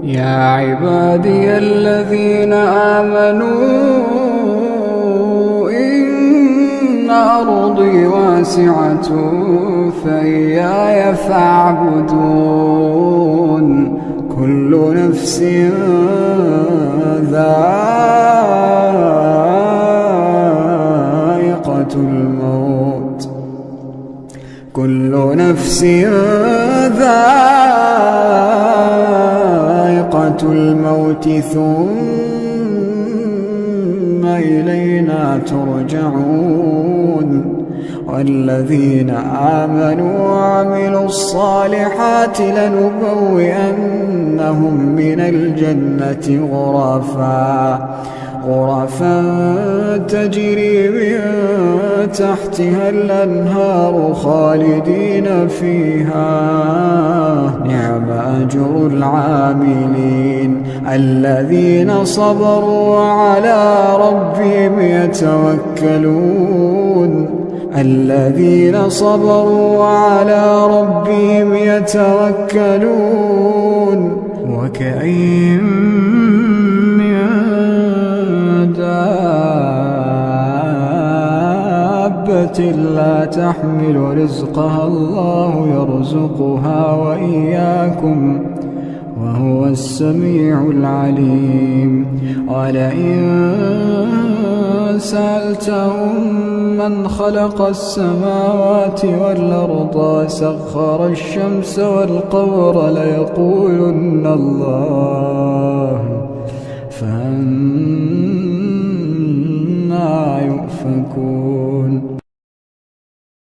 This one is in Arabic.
يا عبادي الذين آمنوا إن أرضي واسعة فإياي فاعبدون كل نفس ذائقة الموت كل نفس ذائقة الموت ثم إلينا ترجعون والذين آمنوا وعملوا الصالحات لنبوئنهم من الجنة غرفا تجري من تحتها الأنهار خالدين فيها نعم أجر العاملين الذين صبروا وعلى ربهم يتوكلون وكأين من دابة لا تحمل رزقها الله يرزقها وإياكم وهو السميع العليم ولئن سألتهم من خلق السماوات والأرض وسخر الشمس والقمر ليقولن الله فأنى يؤفكون